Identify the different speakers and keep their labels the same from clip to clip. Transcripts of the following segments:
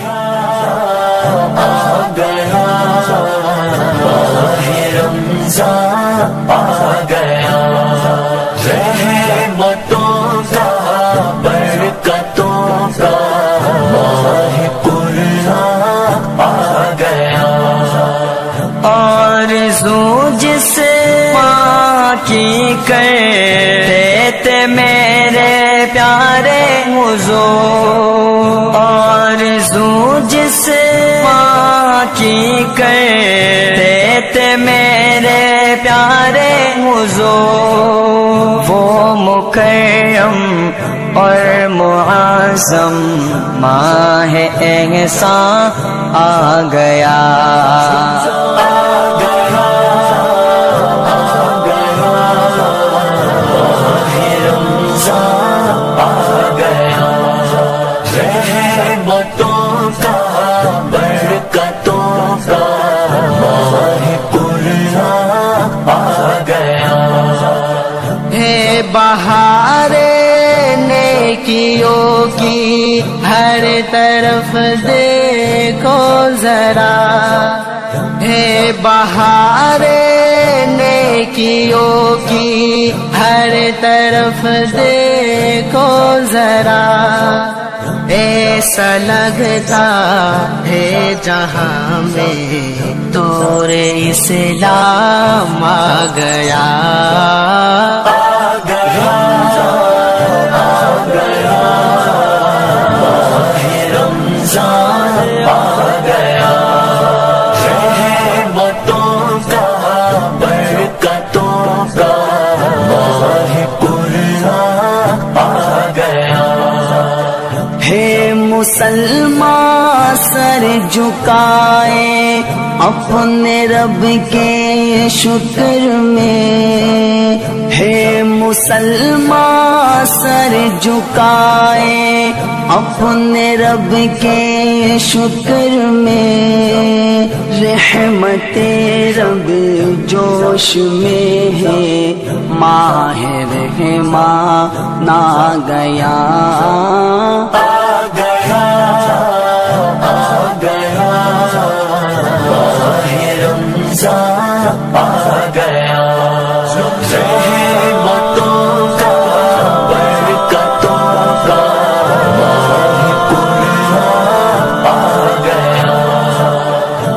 Speaker 1: گیا آ گیا ماہ رمضان آ گیا رحمتوں کا برکتوں کا ماہ قرآن آ گیا
Speaker 2: آرزو جس ماں کی کرتے تھے میرے پیارے حضور آرزو جس ماں کی کرتے تھے میرے پیارے حضور وہ مکرم اور معظم ماہ احسان آ گیا بہار نیکیوں کی ہر طرف دیکھو ذرا ہے بہار نیکیوں کی ہر طرف دیکھو ذرا ایسا لگتا ہے جہاں میں دور اسلام آ گیا مسلمان سر جھکائے اپنے رب کے شکر میں ہے مسلمان سر جھکائے اپنے رب کے شکر میں رحمت رب جوش میں ہے ماہ رحمان آ گیا
Speaker 1: آ گیا رحمتوں کا برکتوں کا ماہ قرآن آ گیا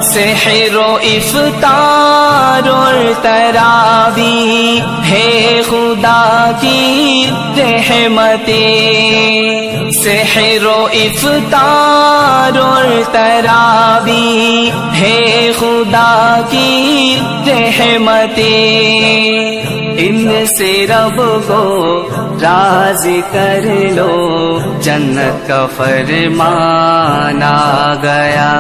Speaker 2: سحر و افطار اور تراوی ہے خدا کی رحمتیں سحر و افطار اور تراوی ہے خدا کی رحمتیں ان سے رب کو راضی کر لو جنت کا فرمان آ گیا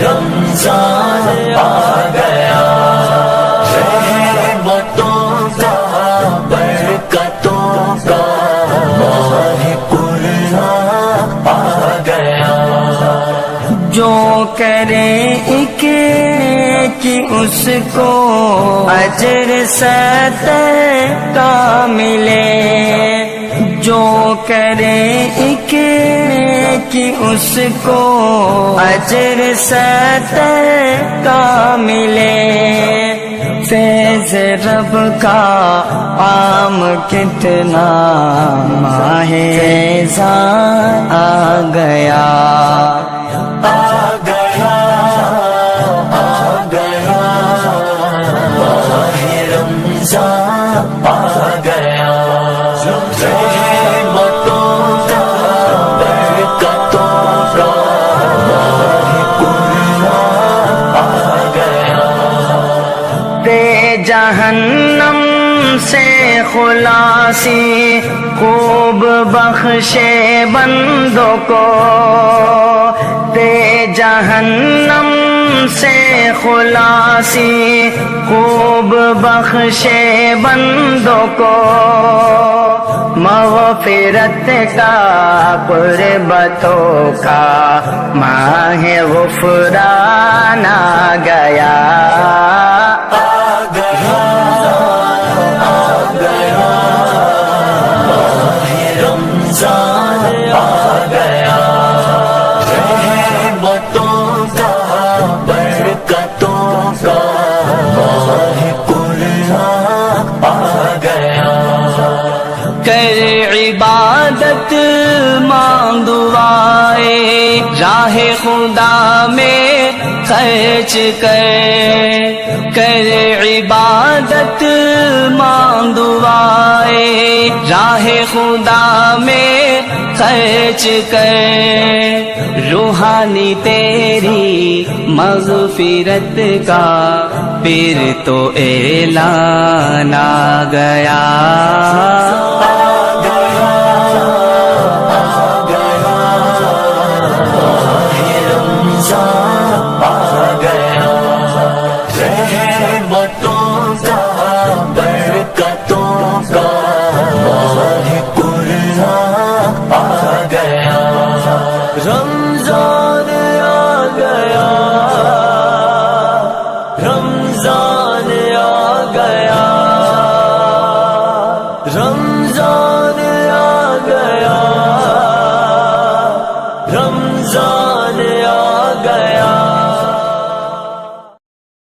Speaker 1: رمضان آ گیا رحمتوں کا برکتوں کا ماہ قرآن آ گیا
Speaker 2: جو کرے ایک کہ اس کو اجر 70 کا ملے جو کرے ایک کہ اس کو اجر 70 کا ملے فیض رب کا عام کتنا ماہ رمضان آ گیا
Speaker 1: آ گیا رحمتوں کا برکتوں کا ماہ قرآن آ گیا
Speaker 2: دے جہنم سے خلاصی خوب بخشے بندوں کو دے جہنم سے خلاصی خوب بخشے بندوں کو مغفرت کا قربتوں کا ماہ غفران آ گیا
Speaker 1: آ گیا
Speaker 2: عبادت مانگ دعائیں راہ خدا میں خرچ کر عبادت مانگ دعائیں راہ خدا میں خرچ کر روحانی تیری مغفرت کا پھر تو اعلان آ گیا
Speaker 1: رمضان آ گیا رمضان آ گیا رمضان آ گیا